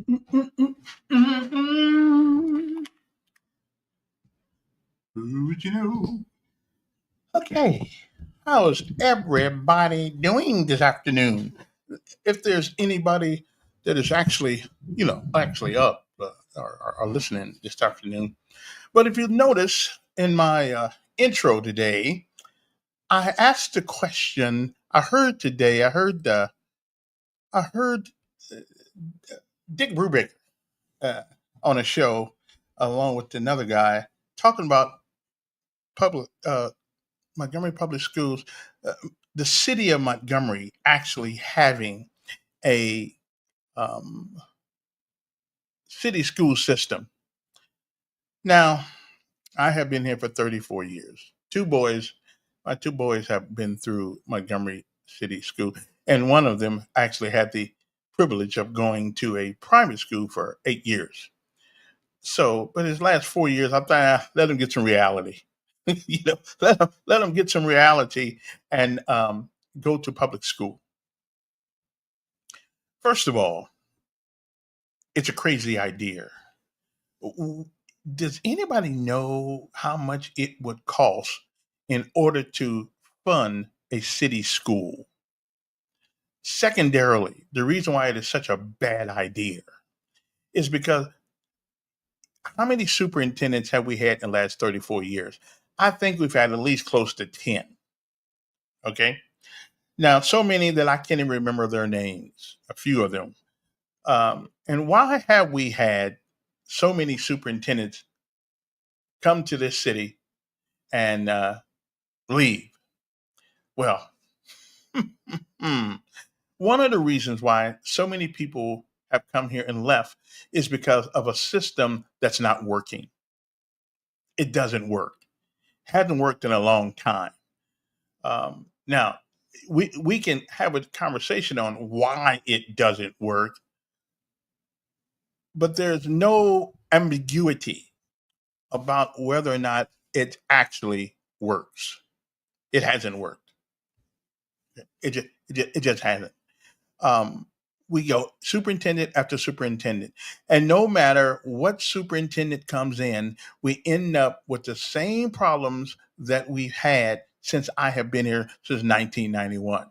Would you know? Okay, how's everybody doing this afternoon? If there's anybody that is actually, actually up or listening this afternoon, but if you notice in my intro today, I asked a question. I heard today. I heard uh, Dick Brubeck uh, on a show along with another guy talking about public Montgomery Public Schools, uh, the city of Montgomery actually having a um, city school system. Now, I have been here for 34 years. My two boys have been through Montgomery City School, and one of them actually had the privilege of going to a private school for 8 years. So, but his last 4 years, I thought, let him get some reality. Let him get some reality and go to public school. First of all, it's a crazy idea. Does anybody know how much it would cost in order to fund a city school? Secondarily, the reason why it is such a bad idea is because how many superintendents have we had in the last 34 years? I think we've had at least close to 10. Okay. Now, so many that I can't even remember their names, a few of them. And why have we had so many superintendents come to this city and leave? Well, one of the reasons why so many people have come here and left is because of a system that's not working. It doesn't work. Hasn't worked in a long time. Now, we can have a conversation on why it doesn't work, but there's no ambiguity about whether or not it actually works. It hasn't worked. It just hasn't. Um, we go superintendent after superintendent, and no matter what superintendent comes in, we end up with the same problems that we've had since I have been here since 1991.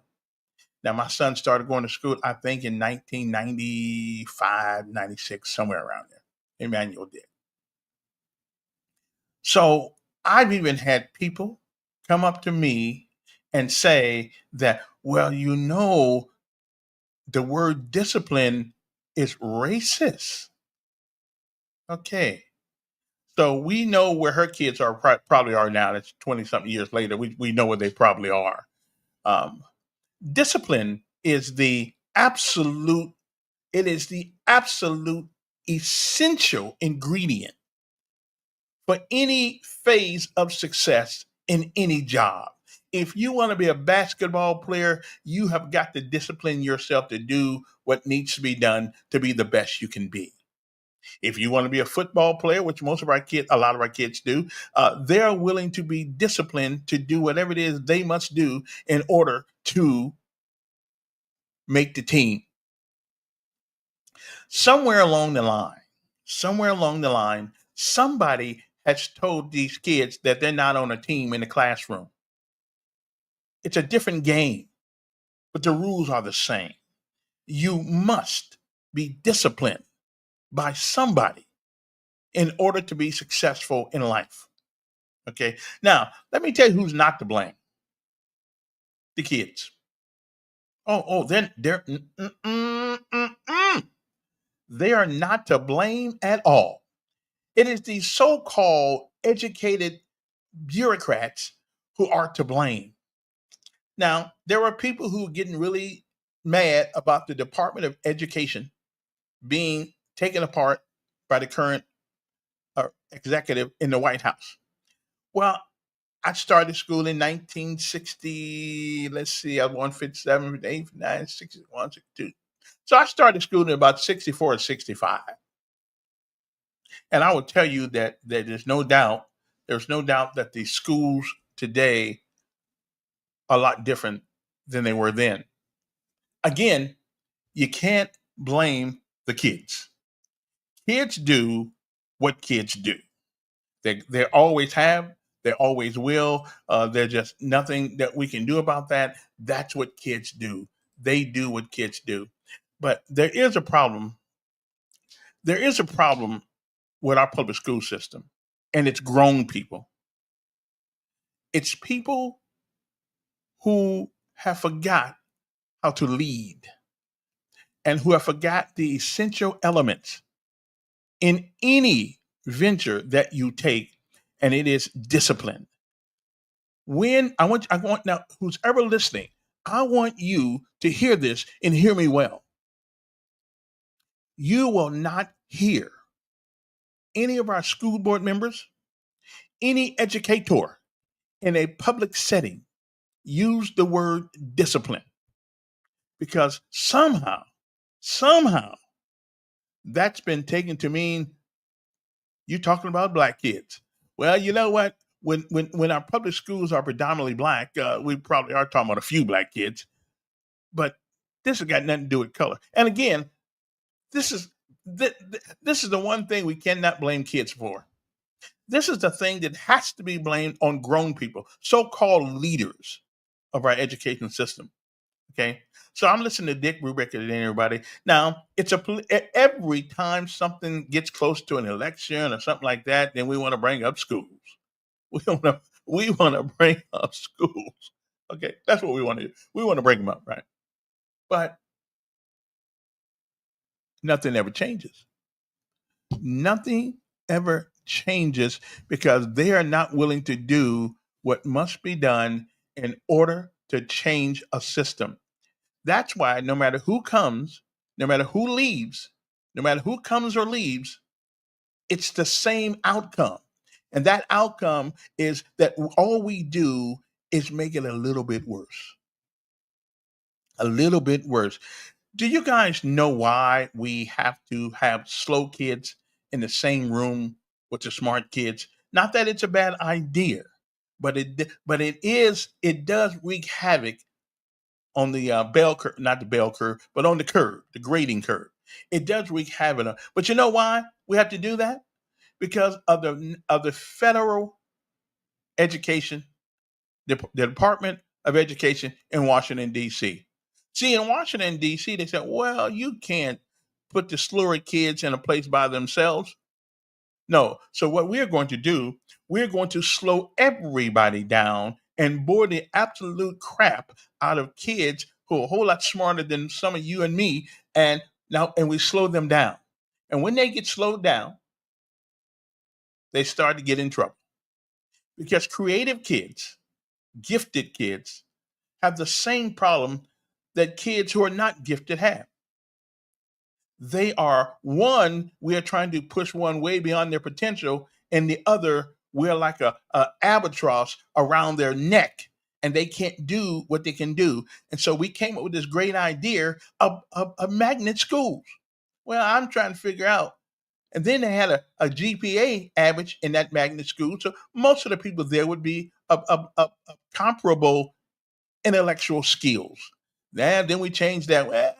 Now, my son started going to school, I think, in 1995, 96, somewhere around there. Emmanuel did. So I've even had people come up to me and say that, well, the word discipline is racist. Okay. So we know where her kids are probably are now. That's 20 something years later. We know where they probably are. Um, Discipline is the absolute essential ingredient for any phase of success in any job. If you want to be a basketball player, you have got to discipline yourself to do what needs to be done to be the best you can be. If you want to be a football player, which a lot of our kids do, they're willing to be disciplined to do whatever it is they must do in order to make the team. Somewhere along the line, somebody has told these kids that they're not on a team in the classroom. It's a different game, but the rules are the same. You must be disciplined by somebody in order to be successful in life. Okay. Now, let me tell you who's not to blame: the kids. Then they are not to blame at all. It is the so called educated bureaucrats who are to blame. Now, there are people who are getting really mad about the Department of Education being taken apart by the current executive in the White House. Well, I started school in 1960. Let's see, I was 157, 58, 59, 61, 62. So I started school in about 64 or 65. And I will tell you that there's no doubt that the schools today are a lot different than they were then. Again, you can't blame the kids. Kids do what kids do. They always have, they always will. There's just nothing that we can do about that. That's what kids do. They do what kids do. But there is a problem. There is a problem with our public school system, and it's grown people. It's people who have forgot how to lead and who have forgot the essential elements in any venture that you take, and it is discipline. When I want now, who's ever listening, I want you to hear this and hear me well. You will not hear any of our school board members, any educator in a public setting use the word discipline because somehow that's been taken to mean you talking about black kids. Well, you know what? When our public schools are predominantly black, we probably are talking about a few black kids, but this has got nothing to do with color. And again, this is this is the one thing we cannot blame kids for. This is the thing that has to be blamed on grown people, so-called leaders of our education system. Okay, so I'm listening to Dick Brubeck and everybody. Now, every time something gets close to an election or something like that, then we want to bring up schools. We want to bring up schools. Okay, that's what we want to do. We want to bring them up, right? But nothing ever changes. Nothing ever changes because they are not willing to do what must be done in order to change a system. That's why no matter who comes, no matter who leaves, no matter who comes or leaves, it's the same outcome. And that outcome is that all we do is make it a little bit worse. A little bit worse. Do you guys know why we have to have slow kids in the same room with the smart kids? Not that it's a bad idea, but it does wreak havoc on the bell curve, not the bell curve, but on the curve, the grading curve. It does wreak havoc. But you know why we have to do that? Because of the federal education, the Department of Education in Washington D.C. See, in Washington D.C., they said, "Well, you can't put the slower kids in a place by themselves." No. So what we're going to do, we're going to slow everybody down and bore the absolute crap out of kids who are a whole lot smarter than some of you and me. And we slow them down. And when they get slowed down, they start to get in trouble. Because creative kids, gifted kids, have the same problem that kids who are not gifted have. They are one, we are trying to push one way beyond their potential, and the other, we're like a albatross around their neck, and they can't do what they can do. And so we came up with this great idea of magnet schools. Well, I'm trying to figure out. And then they had a GPA average in that magnet school. So most of the people there would be a comparable intellectual skills. Now, then we changed that. Well,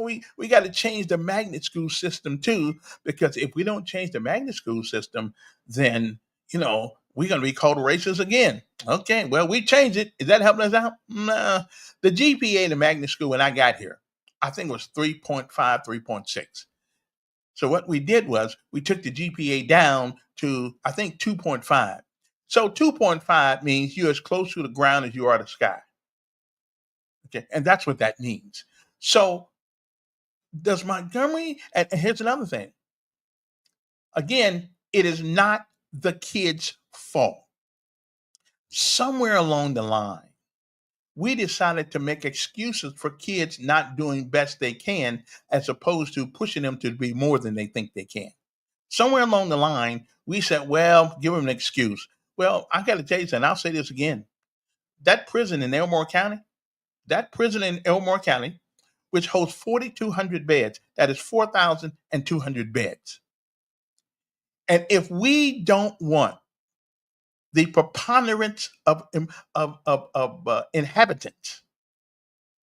we got to change the magnet school system too, because if we don't change the magnet school system, then we're going to be called racist again. Okay, well, we changed it. Is that helping us out? Nah. The GPA in the magnet school when I got here, I think it was 3.5, 3.6. So what we did was we took the GPA down to I think 2.5. So 2.5 means you're as close to the ground as you are to the sky. Okay, and that's what that means. So does Montgomery, and here's another thing. Again, it is not the kid's fault. Somewhere along the line, we decided to make excuses for kids not doing best they can as opposed to pushing them to be more than they think they can. Somewhere along the line, we said, well, give them an excuse. Well, I got to tell you something. I'll say this again. That prison in Elmore County, which holds 4,200 beds. That is 4,200 beds. And if we don't want the preponderance of inhabitants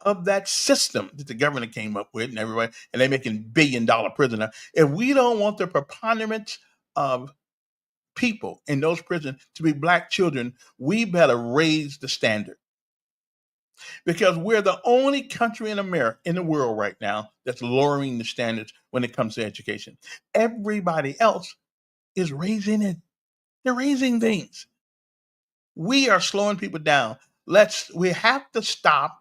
of that system that the government came up with and everybody, and they're making $1 billion prisoner. If we don't want the preponderance of people in those prisons to be black children, we better raise the standard because we're the only country in America, in the world right now, that's lowering the standards when it comes to education. Everybody else is raising it. They're raising things. We are slowing people down. We have to stop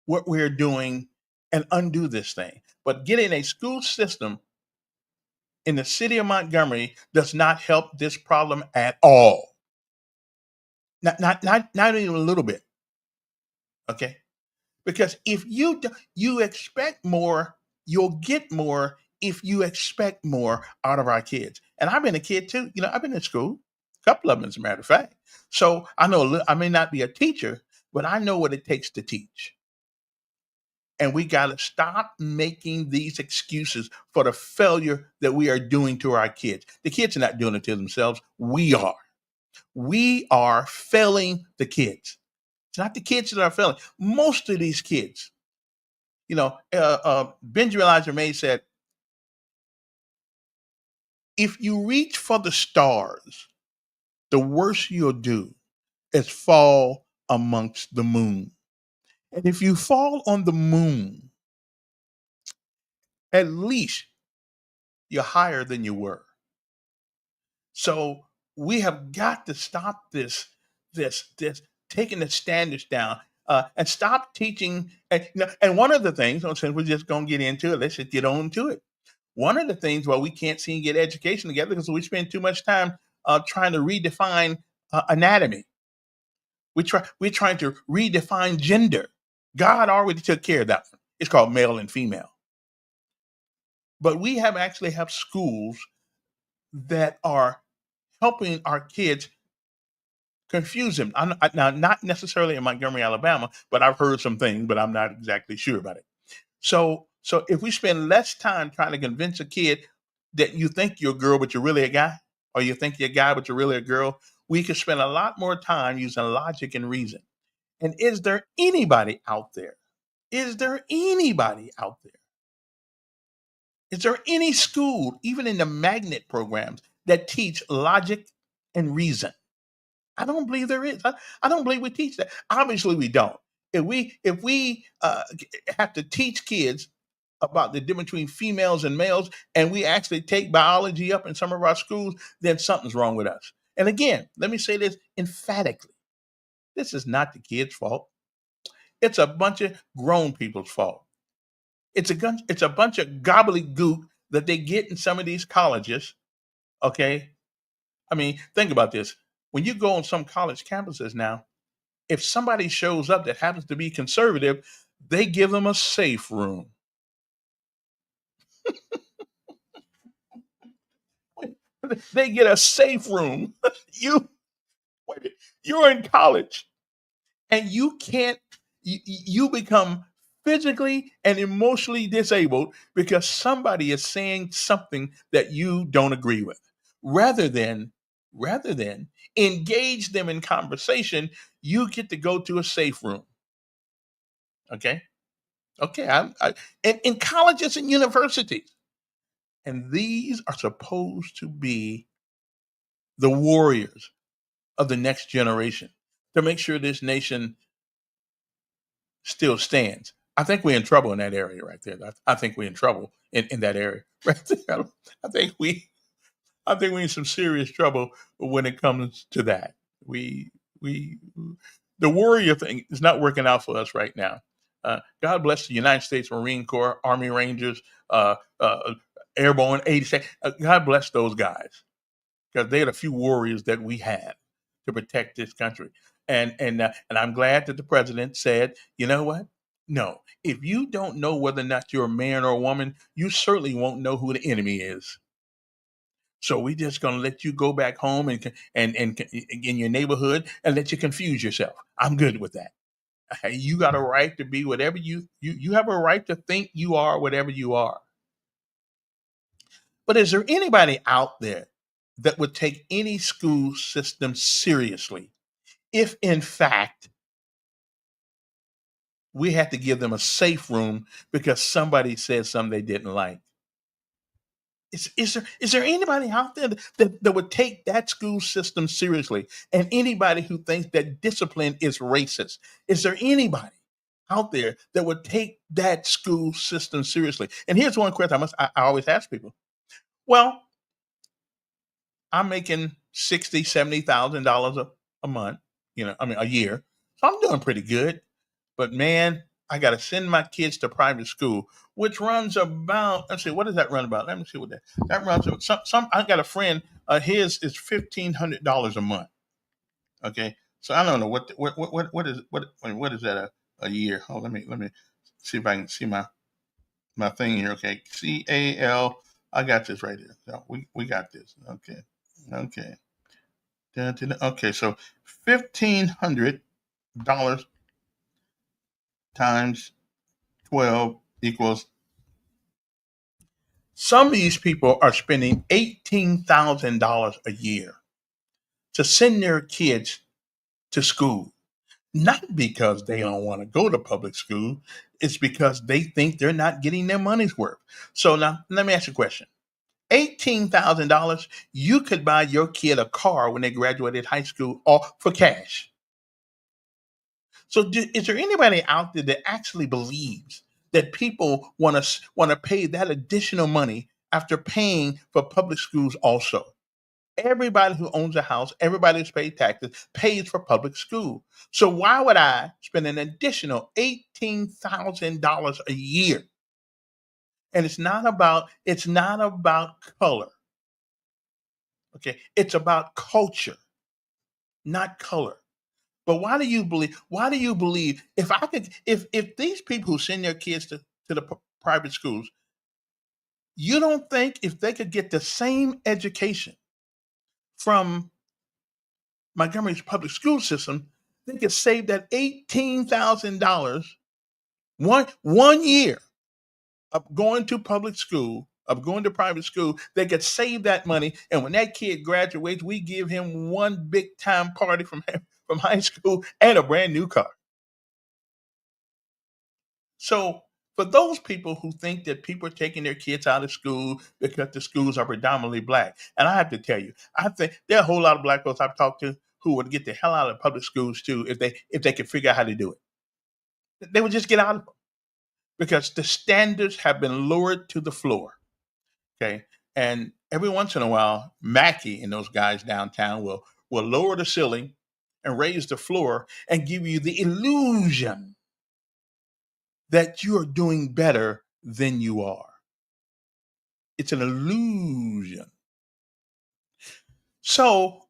what we're doing and undo this thing. But getting a school system in the city of Montgomery does not help this problem at all. Not even a little bit. Okay. Because if you expect more, you'll get more if you expect more out of our kids. And I've been a kid too. I've been in school, a couple of them, as a matter of fact. So I know I may not be a teacher, but I know what it takes to teach. And we got to stop making these excuses for the failure that we are doing to our kids. The kids are not doing it to themselves. We are. We are failing the kids. It's not the kids that are failing. Most of these kids, Benjamin Elijah May said, if you reach for the stars, the worst you'll do is fall amongst the moon. And if you fall on the moon, at least you're higher than you were. So we have got to stop this taking the standards down and stop teaching. And one of the things, since we're just going to get into it, let's just get on to it. One of the things why we can't seem to get education together because we spend too much time trying to redefine anatomy. We're trying to redefine gender. God already took care of that one. It's called male and female. But we actually have schools that are helping our kids confuse them. Now, not necessarily in Montgomery, Alabama, but I've heard some things, but I'm not exactly sure about it. So if we spend less time trying to convince a kid that you think you're a girl, but you're really a guy, or you think you're a guy, but you're really a girl, we could spend a lot more time using logic and reason. And is there anybody out there? Is there anybody out there? Is there any school, even in the magnet programs, that teach logic and reason? I don't believe there is. I don't believe we teach that. Obviously, we don't. If we have to teach kids about the difference between females and males, and we actually take biology up in some of our schools, then something's wrong with us. And again, let me say this emphatically: this is not the kids' fault. It's a bunch of grown people's fault. It's a bunch of gobbledygook that they get in some of these colleges. Okay, I mean, think about this. When you go on some college campuses now, if somebody shows up that happens to be conservative, they give them a safe room. They get a safe room. you wait a minute, you're in college and you become physically and emotionally disabled because somebody is saying something that you don't agree with. Rather than engage them in conversation, you get to go to a safe room. Okay. Okay. And in colleges and universities. And these are supposed to be the warriors of the next generation to make sure this nation still stands. I think we're in trouble in that area right there. I think we're in trouble in that area right there. I think we I think we're in some serious trouble when it comes to that. We the warrior thing is not working out for us right now. God bless the United States Marine Corps, Army Rangers, Airborne 82nd. God bless those guys because they're the few warriors that we have to protect this country. And I'm glad that the president said, you know what? No, if you don't know whether or not you're a man or a woman, you certainly won't know who the enemy is. So we just gonna let you go back home and in your neighborhood and let you confuse yourself. I'm good with that. Hey, you got a right to be whatever you have a right to think you are whatever you are. But is there anybody out there that would take any school system seriously if in fact we had to give them a safe room because somebody said something they didn't like. Is there anybody out there that would take that school system seriously? And anybody who thinks that discipline is racist? Is there anybody out there that would take that school system seriously? And here's one question I always ask people. Well, I'm making 60, $70,000 a month, I mean a year. So I'm doing pretty good. But man, I got to send my kids to private school, which runs about. Let's see, what does that run about? Let me see what that runs. Some. I got a friend. His is $1,500 a month. Okay, so I don't know what is that a year? Oh, let me see if I can see my thing here. Okay, CAL. I got this right here. So we got this. Okay, okay, okay. So $1,500 times 12 equals. Some of these people are spending $18,000 a year to send their kids to school, not because they don't want to go to public school. It's because they think they're not getting their money's worth. So now let me ask you a question. $18,000, you could buy your kid a car when they graduated high school or for cash. So is there anybody out there that actually believes that people want to pay that additional money after paying for public schools also? Everybody who owns a house, everybody who's paid taxes pays for public school. So why would I spend an additional $18,000 a year? And it's not about color. Okay? It's about culture, not color. But why do you believe if these people who send their kids to the private schools, you don't think if they could get the same education from Montgomery's public school system, they could save that $18,000 one year of going to public school, of going to private school. They could save that money, and when that kid graduates, we give him one big time party from high school and a brand new car. So for those people who think that people are taking their kids out of school because the schools are predominantly black, and I have to tell you, I think there are a whole lot of black folks I've talked to who would get the hell out of public schools too if they could figure out how to do it. They would just get out of them because the standards have been lowered to the floor. Okay, and every once in a while, Mackey and those guys downtown will lower the ceiling and raise the floor and give you the illusion that you are doing better than you are. It's an illusion. So,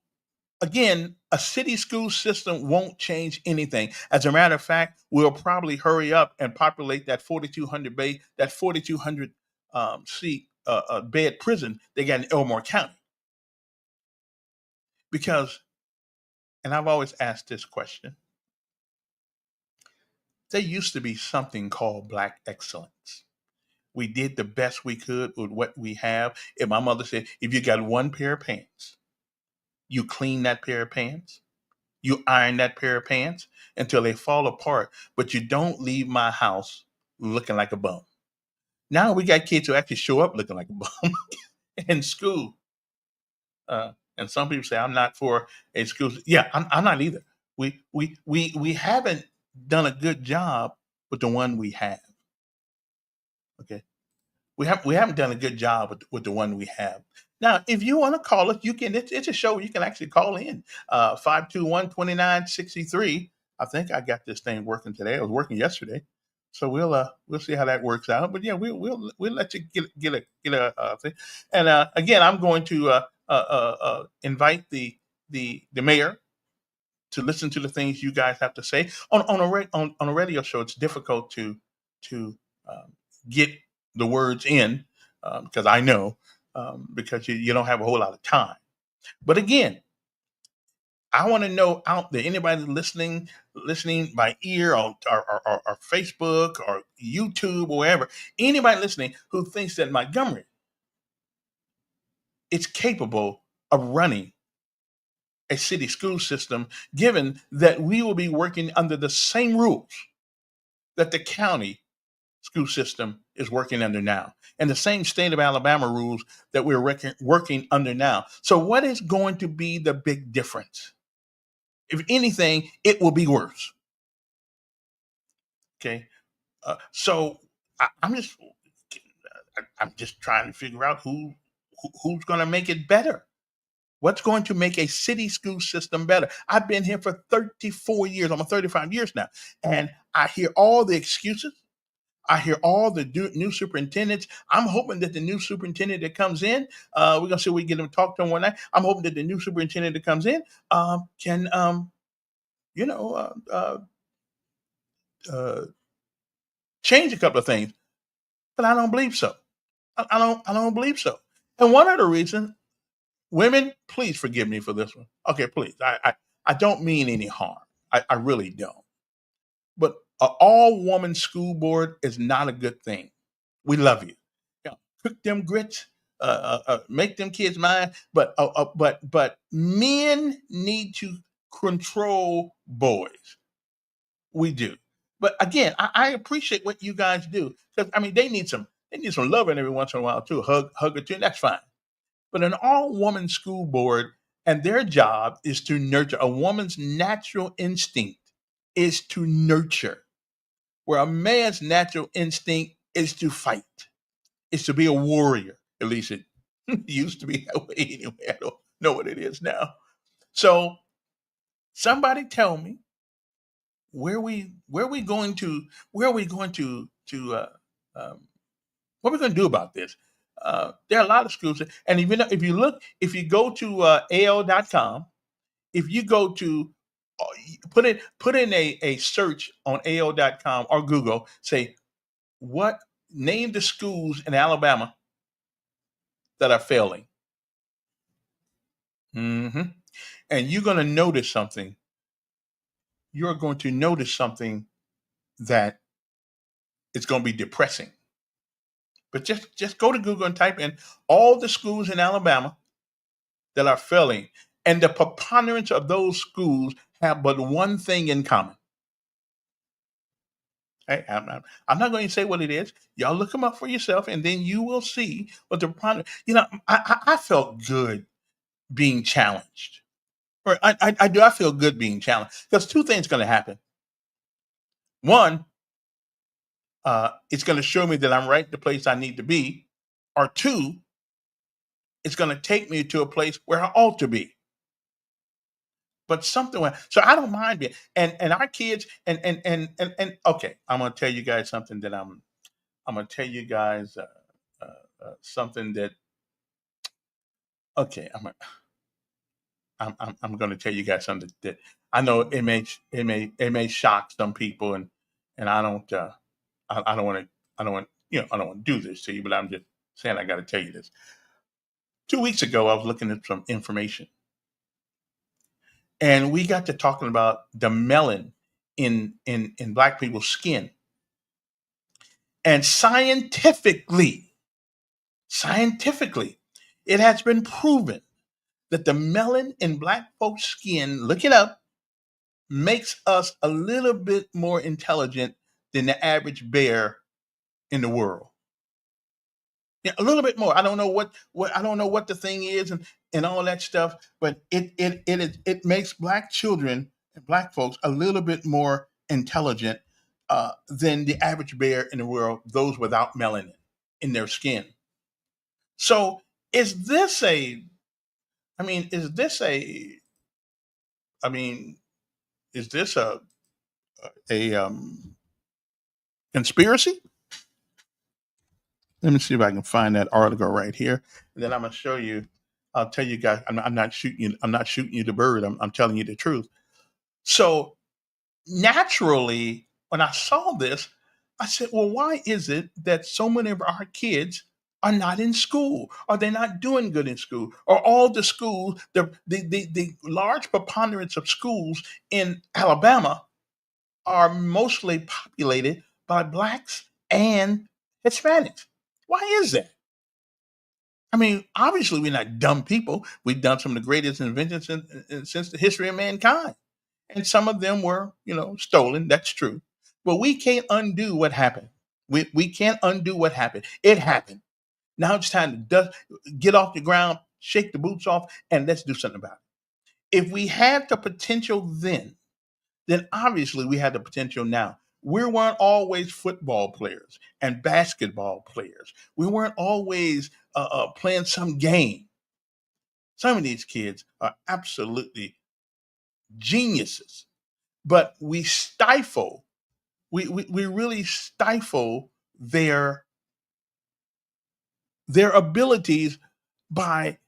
again, a city school system won't change anything. As a matter of fact, we'll probably hurry up and populate that 4,200 seat bed prison they got in Elmore County. Because, and I've always asked this question, there used to be something called Black excellence. We did the best we could with what we have. And my mother said, if you got one pair of pants, you clean that pair of pants, you iron that pair of pants until they fall apart, but you don't leave my house looking like a bum. Now we got kids who actually show up looking like a bum in school. And some people say, I'm not for a school. Yeah, I'm not either. We haven't done a good job with the one we have. Okay. We haven't done a good job with the one we have. Now, if you want to call it, you can. It's a show you can actually call in 521 I think I got this thing working today. I was working yesterday, so we'll see how that works out. But yeah, we'll let you get a thing. And again, I'm going to invite the mayor to listen to the things you guys have to say on a radio show. It's difficult to get the words in because I know because you don't have a whole lot of time. But again, I want to know out there anybody listening by ear or Facebook or YouTube or wherever, anybody listening who thinks that Montgomery is capable of running a city school system, given that we will be working under the same rules that the county school system is working under now, and the same state of Alabama rules that we're working under now. So, what is going to be the big difference? If anything, it will be worse. Okay, so I'm just trying to figure out who's going to make it better. What's going to make a city school system better? I've been here for 34 years, almost 35 years now, and I hear all the excuses. I hear all the new superintendents. I'm hoping that the new superintendent that comes in, we're gonna see if we get him to talk to him one night. I'm hoping that the new superintendent that comes in can, you know, uh, change a couple of things. But I don't believe so. I don't believe so. And one of the reasons, women, please forgive me for this one. Okay, please. I don't mean any harm. I really don't. But an all woman school board is not a good thing. We love you. Yeah, cook them grits, make them kids mine. But men need to control boys. We do. But again, I appreciate what you guys do because I mean they need some loving every once in a while too. Hug or two, that's fine. But an all woman school board and their job is to nurture. A woman's natural instinct is to nurture, where a man's natural instinct is to fight, is to be a warrior. At least it used to be that way anyway. I don't know what it is now. So somebody tell me where are we going to what are we going to do about this? There are a lot of schools, and if you look, if you go to AL.com, if you go to put in a search on AL.com or Google, say what name the schools in Alabama that are failing. hmm And you're going to notice something. You're going to notice something that is going to be depressing. But just go to Google and type in all the schools in Alabama that are failing, and the preponderance of those schools have but one thing in common. I'm not going to say what it is. Y'all look them up for yourself, and then you will see what the preponderance. I felt good being challenged. Or I do. I feel good being challenged because two things going to happen. One, it's going to show me that I'm right at the place I need to be, or two, it's going to take me to a place where I ought to be. But something so I don't mind being and our kids and okay, I'm going to tell you guys something that I'm going to tell you guys something that okay, I'm going to tell you guys something that I know it may shock some people and I don't want to I don't want to do this to you, but I'm just saying I got to tell you this. 2 weeks ago, I was looking at some information, and we got to talking about the melanin in black people's skin, and scientifically, it has been proven that the melanin in black folks' skin, look it up, makes us a little bit more intelligent than the average bear in the world. Yeah, a little bit more. I don't know what I don't know what the thing is and all that stuff, but it makes black children and black folks a little bit more intelligent than the average bear in the world. Those without melanin in their skin. So is this a? I mean, is this a? I mean, is this a conspiracy? Let me see if I can find that article right here, and then I'm gonna show you. I'll tell you guys. I'm not shooting you. I'm not shooting you the bird. I'm telling you the truth. So naturally, when I saw this, I said, "Well, why is it that so many of our kids are not in school? Are they not doing good in school? Or all the schools, the large preponderance of schools in Alabama are mostly populated by blacks and Hispanics? Why is that?" I mean, obviously, we're not dumb people. We've done some of the greatest inventions since the history of mankind, and some of them were, stolen. That's true. But we can't undo what happened. We can't undo what happened. It happened. Now it's time to get off the ground, shake the boots off, and let's do something about it. If we had the potential then obviously we have the potential now. We weren't always football players and basketball players. We weren't always playing some game. Some of these kids are absolutely geniuses, but we really stifle their their abilities by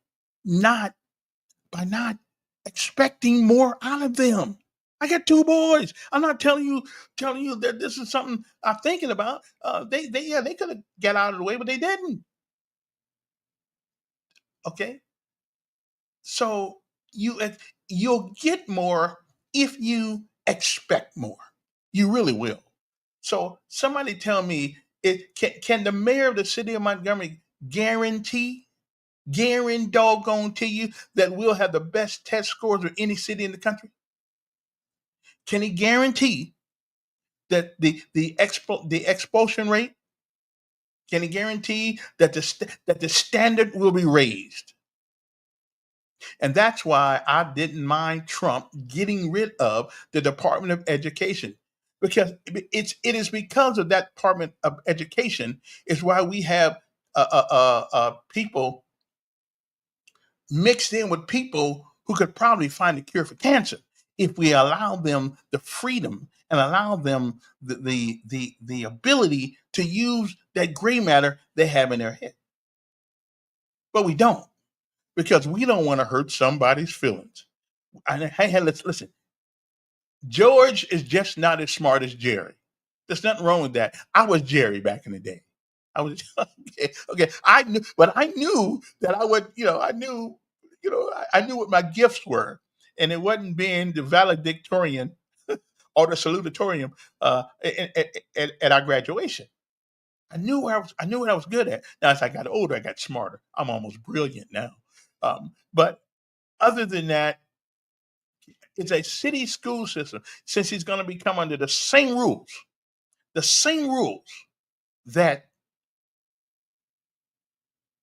not not expecting more out of them. I got two boys. I'm not telling you that this is something I'm thinking about. They yeah, they could have got out of the way, but they didn't. Okay, so you'll get more if you expect more. You really will. So somebody tell me, can the mayor of the city of Montgomery guarantee doggone to you that we'll have the best test scores of any city in the country? Can he guarantee that the expulsion rate? Can he guarantee that that the standard will be raised? And that's why I didn't mind Trump getting rid of the Department of Education, because it is because of that Department of Education is why we have people mixed in with people who could probably find a cure for cancer if we allow them the freedom and allow them the ability to use that gray matter they have in their head. But we don't, because we don't want to hurt somebody's feelings. Hey, let's listen. George is just not as smart as Jerry. There's nothing wrong with that. I was Jerry back in the day. I was okay. Okay, I knew that I would. I knew. I knew what my gifts were, and it wasn't being the valedictorian or the salutatorian at our graduation. I knew where I was. I knew what I was good at. Now, as I got older, I got smarter. I'm almost brilliant now. But other than that, it's a city school system. Since he's going to become under the same rules that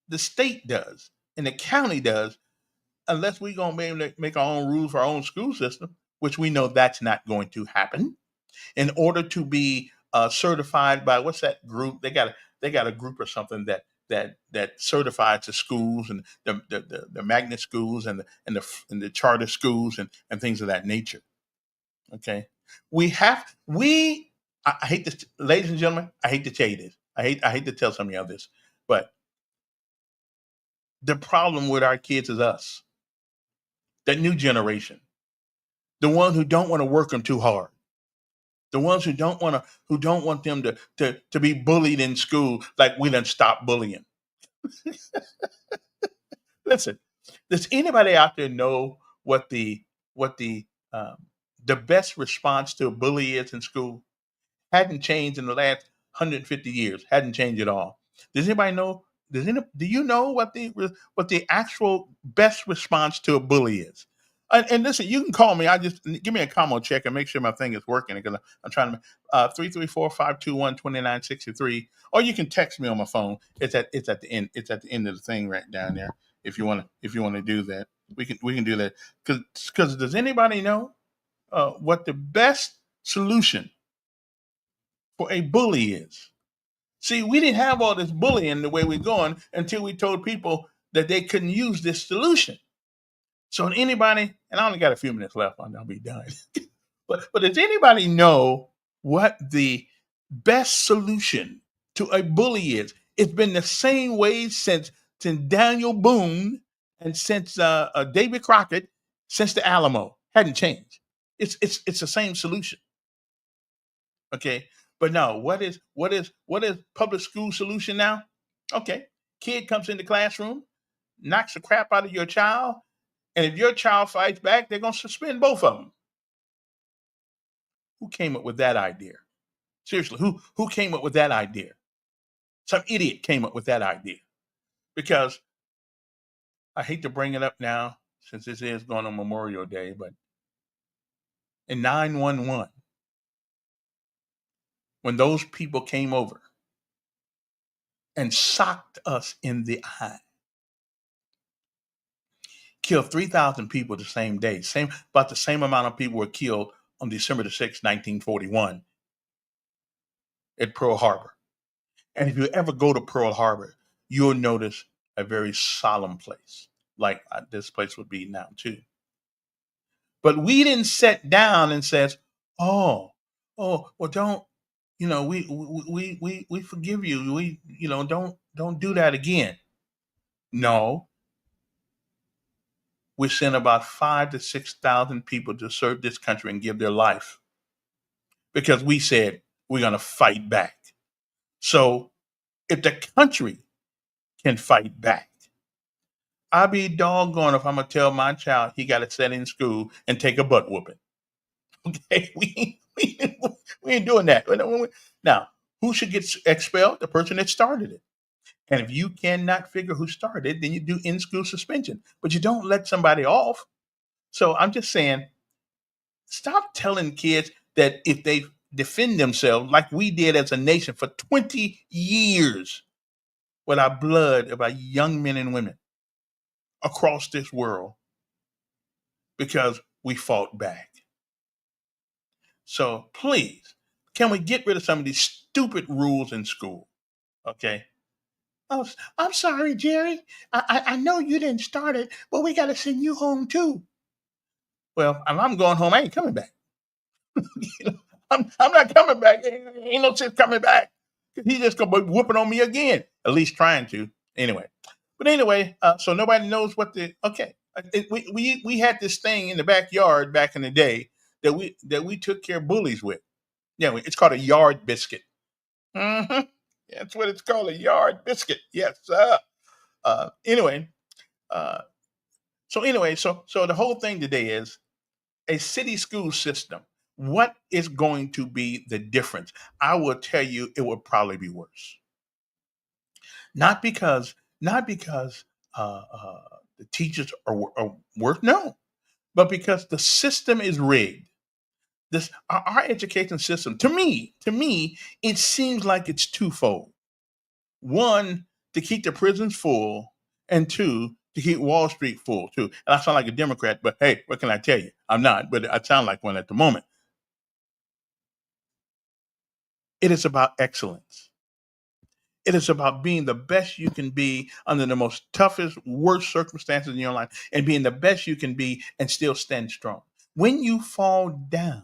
the state does and the county does, unless we're going to be able to make our own rules for our own school system, which we know that's not going to happen. In order to be certified by what's that group? They got a group or something that certifies the schools and the magnet schools and the charter schools and things of that nature. Okay, I hate this, ladies and gentlemen. I hate to tell you this. I hate to tell some of y'all this, but the problem with our kids is us, that new generation, the ones who don't want to work them too hard, the ones who don't want them to be bullied in school like we done stop bullying. Listen, does anybody out there know what um, the best response to a bully is in school? Hadn't changed in the last 150 years. Hadn't changed at all. Does anybody know? Do you know what the actual best response to a bully is? And listen, you can call me. I just give me a combo check and make sure my thing is working, because I'm trying to 334-521-2963. Or you can text me on my phone. It's at the end. It's at the end of the thing right down there. If you want to do that, we can do that. Because does anybody know what the best solution for a bully is? See, we didn't have all this bullying the way we're going until we told people that they couldn't use this solution. So anybody, and I only got a few minutes left, I'll be done. But does anybody know what the best solution to a bully is? It's been the same way since Daniel Boone and since David Crockett, since the Alamo. Hadn't changed. It's the same solution. Okay. But no, what is public school solution now? Okay. Kid comes in the classroom, knocks the crap out of your child, and if your child fights back, they're gonna suspend both of them. Who came up with that idea? Seriously, who came up with that idea? Some idiot came up with that idea. Because I hate to bring it up now, since this is going on Memorial Day, but in 911, when those people came over and socked us in the eye, killed 3,000 people the same day. About the same amount of people were killed on December the 6th, 1941 at Pearl Harbor. And if you ever go to Pearl Harbor, you'll notice a very solemn place, like this place would be now too. But we didn't sit down and says, "Oh, well, don't, we forgive you. We, don't do that again." No, we sent about 5 to 6,000 people to serve this country and give their life because we said we're going to fight back. So if the country can fight back, I'll be doggone if I'm gonna tell my child he got to sit in school and take a butt whooping. Okay, we ain't doing that. Now, who should get expelled? The person that started it. And if you cannot figure who started it, then you do in school suspension. But you don't let somebody off. So I'm just saying, stop telling kids that if they defend themselves like we did as a nation for 20 years with our blood of our young men and women across this world because we fought back. So please, can we get rid of some of these stupid rules in school? Okay. Oh, I'm sorry, Jerry. I know you didn't start it, but we got to send you home too. Well, if I'm going home, I ain't coming back. You know, I'm not coming back. Ain't no sense coming back. He's just gonna be whooping on me again. At least trying to. Anyway, but anyway, so nobody knows what the okay. We had this thing in the backyard back in the day that we took care of bullies with. Yeah, it's called a yard biscuit. Hmm. That's what it's called, a yard biscuit. Yes. Anyway, uh, so the whole thing today is a city school system. What is going to be the difference? I will tell you, it will probably be worse. Not because, not because the teachers are worse, no, but because the system is rigged. This our education system, to me, it seems like it's twofold. One, to keep the prisons full, and two, to keep Wall Street full too. And I sound like a Democrat, but hey, what can I tell you? I'm not, but I sound like one at the moment. It is about excellence. It is about being the best you can be under the most toughest, worst circumstances in your life, and being the best you can be and still stand strong. When you fall down,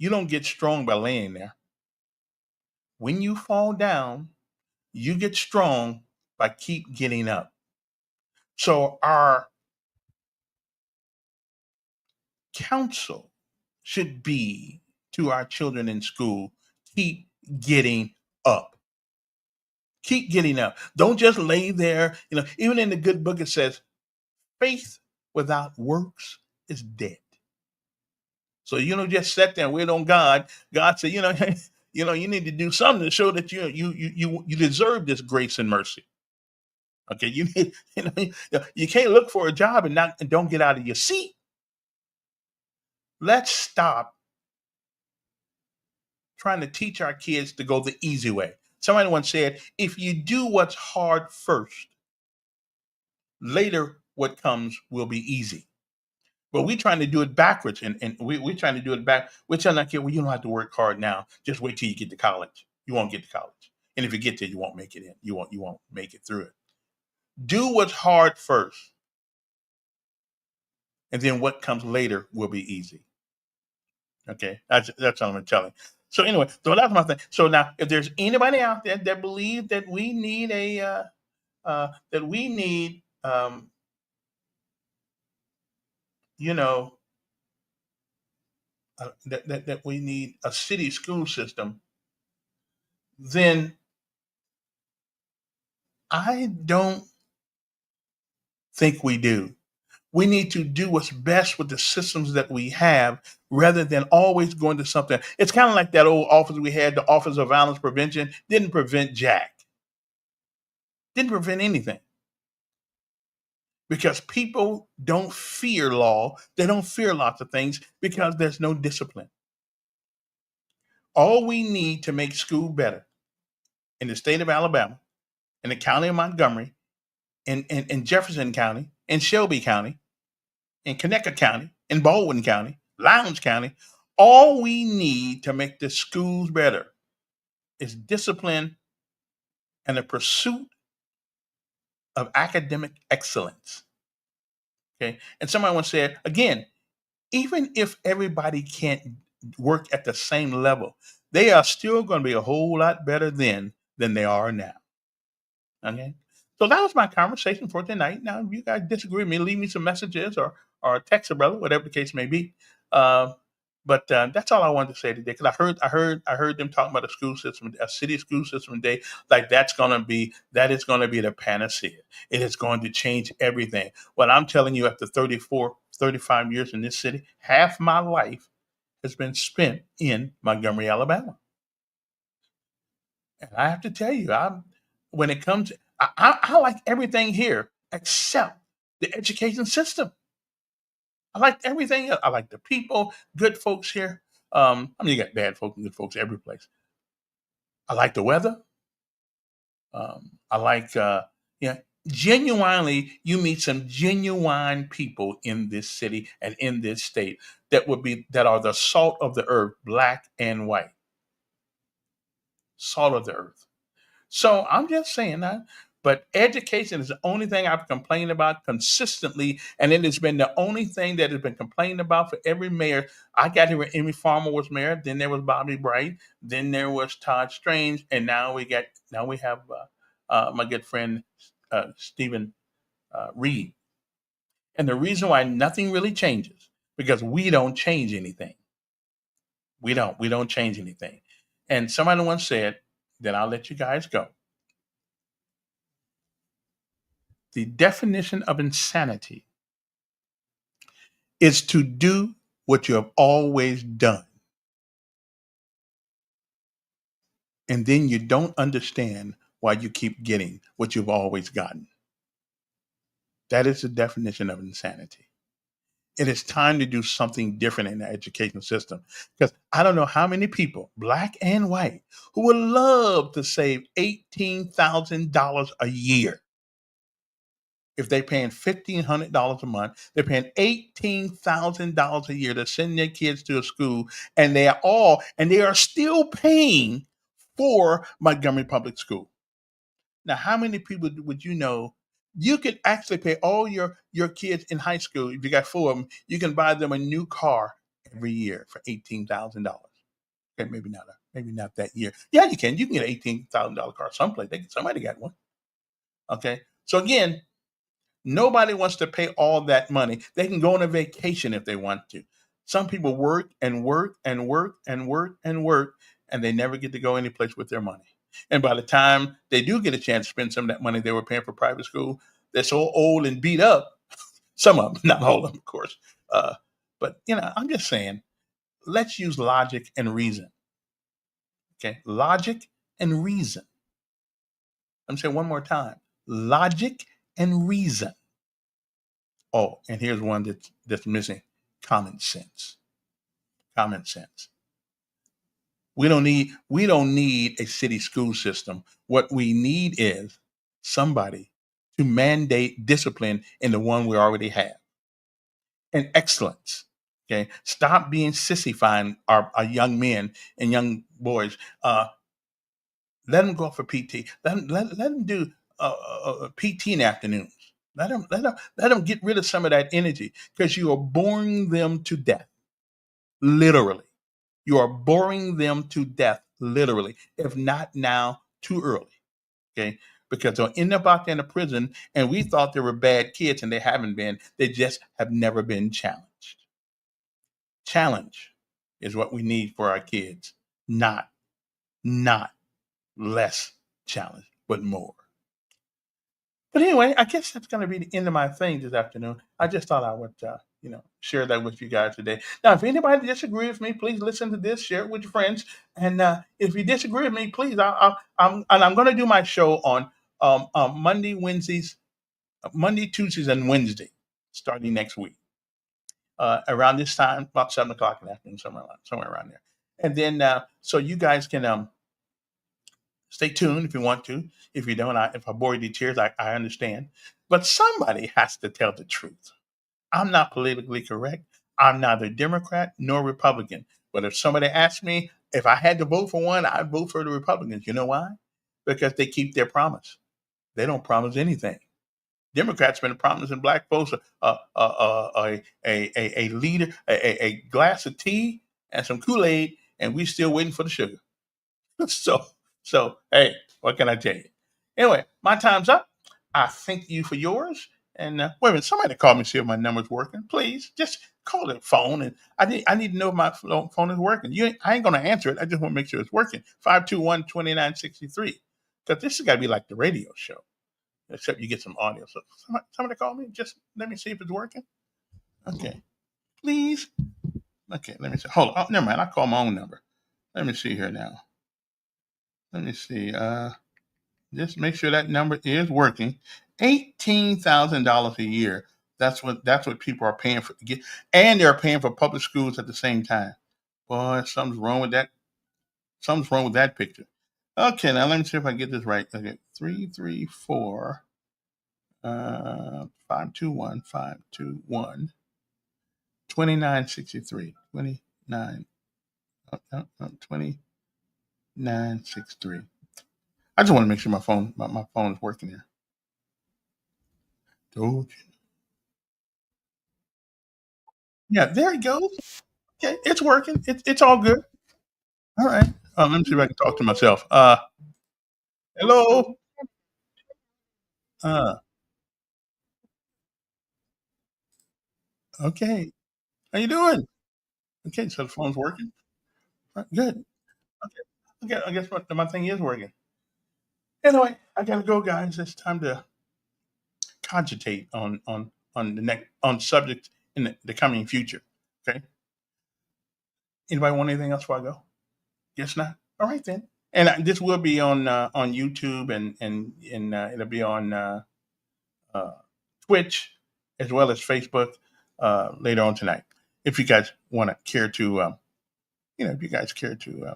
you don't get strong by laying there. When you fall down, you get strong by keep getting up. So our counsel should be to our children in school, keep getting up. Keep getting up. Don't just lay there. Even in the good book, it says, faith without works is dead. So just sit there and wait on God. God said, you need to do something to show that you deserve this grace and mercy. Okay, you need, you can't look for a job and don't get out of your seat. Let's stop trying to teach our kids to go the easy way. Somebody once said, if you do what's hard first, later what comes will be easy. But we're trying to do it backwards, and we're trying to do it back. We're telling our kid, well, you don't have to work hard now. Just wait till you get to college. You won't get to college. And if you get there, you won't make it in. You won't make it through it. Do what's hard first, and then what comes later will be easy. Okay, that's all I'm telling. So anyway, so that's my thing. So now, if there's anybody out there that believe that we need that we need, you know, that we need a city school system, then I don't think we do. We need to do what's best with the systems that we have rather than always going to something. It's kind of like that old office we had, the Office of Violence Prevention, didn't prevent Jack, didn't prevent anything because people don't fear law. They don't fear lots of things because there's no discipline. All we need to make school better in the state of Alabama, in the county of Montgomery, in Jefferson County, in Shelby County, in Connecticut County, in Baldwin County, Lowndes County, all we need to make the schools better is discipline and the pursuit of academic excellence. Okay. And somebody once said, again, even if everybody can't work at the same level, they are still going to be a whole lot better then than they are now. Okay. So that was my conversation for tonight. Now, if you guys disagree with me, leave me some messages or text a brother, whatever the case may be. Uh, but that's all I wanted to say today because I heard them talking about a school system, a city school system today. Like that is gonna be the panacea. It is going to change everything. Well, I'm telling you, after 34, 35 years in this city, half my life has been spent in Montgomery, Alabama. And I have to tell you, when it comes, I like everything here except the education system. I like everything. I like the people, good folks here. I mean, you got bad folks and good folks every place. I like the weather. I like, yeah, genuinely, you meet some genuine people in this city and in this state that are the salt of the earth, black and white, salt of the earth. So I'm just saying that. But education is the only thing I've complained about consistently, and it has been the only thing that has been complained about for every mayor. I got here when Amy Farmer was mayor, then there was Bobby Bright, then there was Todd Strange, and now we have my good friend Stephen Reed. And the reason why nothing really changes because we don't change anything. We don't change anything. And somebody once said, then I'll let you guys go. The definition of insanity is to do what you have always done. And then you don't understand why you keep getting what you've always gotten. That is the definition of insanity. It is time to do something different in the education system. Because I don't know how many people, black and white, who would love to save $18,000 a year. If they're paying $1,500 a month, they're paying $18,000 a year to send their kids to a school, and they are still paying for Montgomery Public School. Now, how many people would you know? You could actually pay all your kids in high school. If you got four of them, you can buy them a new car every year for $18,000. Okay, maybe not that year. Yeah, you can. You can get an $18,000 car someplace. Somebody got one. Okay, so again, nobody wants to pay all that money. They can go on a vacation if they want to. Some people work and work and work and work and work, and they never get to go anyplace with their money. And by the time they do get a chance to spend some of that money they were paying for private school, they're so old and beat up. Some of them, not all of them, of course. Uh, but I'm just saying, let's use logic and reason. Okay, logic and reason. I'm saying one more time: logic and reason. Oh, and here's one that's missing: common sense. Common sense. We don't need a city school system. What we need is somebody to mandate discipline in the one we already have and excellence. Okay, stop being sissifying our young men and young boys. Let them go for PT. Let them do PT in the afternoons. Let them get rid of some of that energy because you are boring them to death, literally. You are boring them to death, literally. If not now, too early. Okay, because they'll end up out there in a prison, and we thought they were bad kids, and they haven't been. They just have never been challenged. Challenge is what we need for our kids, not less challenge, but more. But anyway, I guess that's going to be the end of my thing this afternoon. I just thought I would, share that with you guys today. Now, if anybody disagrees with me, please listen to this, share it with your friends, and if you disagree with me, please, I'm going to do my show on Monday, Tuesdays, and Wednesday, starting next week, around this time, about 7 o'clock in the afternoon, somewhere around there. And then so you guys can stay tuned if you want to. If you don't, if I bore you to tears, I understand. But somebody has to tell the truth. I'm not politically correct. I'm neither Democrat nor Republican. But if somebody asked me if I had to vote for one, I'd vote for the Republicans. You know why? Because they keep their promise. They don't promise anything. Democrats been promising black folks a leader, a glass of tea and some Kool-Aid, and we still waiting for the sugar. so, hey, what can I tell you? Anyway, my time's up. I thank you for yours. And wait a minute, somebody call me see if my number's working. Please, just call the phone, and I need to know if my phone is working. I ain't gonna answer it. I just want to make sure it's working. 521-2963. Because this has got to be like the radio show, except you get some audio. So somebody call me. Just let me see if it's working. Okay, please. Okay, let me see. Hold on. Oh, never mind. I call my own number. Let me see here now. Let me see. Just make sure that number is working. $18,000 a year. That's what people are paying for to get, and they're paying for public schools at the same time. Boy, something's wrong with that. Something's wrong with that picture. Okay, now let me see if I get this right. Okay, 334 521 2963 29 2963. I just want to make sure my phone is working here. Don't Yeah, there it goes. Okay, it's working. It's all good. All right. Let me see if I can talk to myself. Hello. Uh, okay. How you doing? Okay, so the phone's working. Good. Okay. Okay. I guess my thing is working. Anyway, I gotta go, guys. It's time to cogitate on the next on subject in the coming future. Okay. Anybody want anything else before I go? Guess not. All right then. And this will be on YouTube and it'll be on uh, Twitch as well as Facebook later on tonight. If you guys want to care to, if you guys care to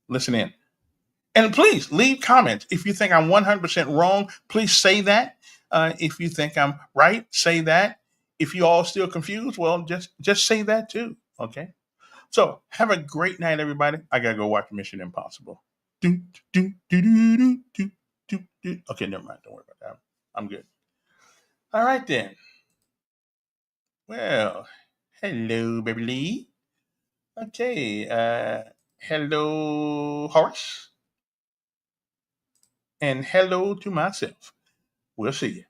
listen in, and please leave comments. If you think I'm 100% wrong, please say that. If you think I'm right, say that. If you all still confused, well, just say that too. Okay. So have a great night, everybody. I gotta go watch Mission Impossible. Do, do, do, do, do, do, do, do. Okay, never mind. Don't worry about that. I'm good. All right then. Well, hello, baby Lee. Okay. Hello, Horace, and hello to myself. We'll see you.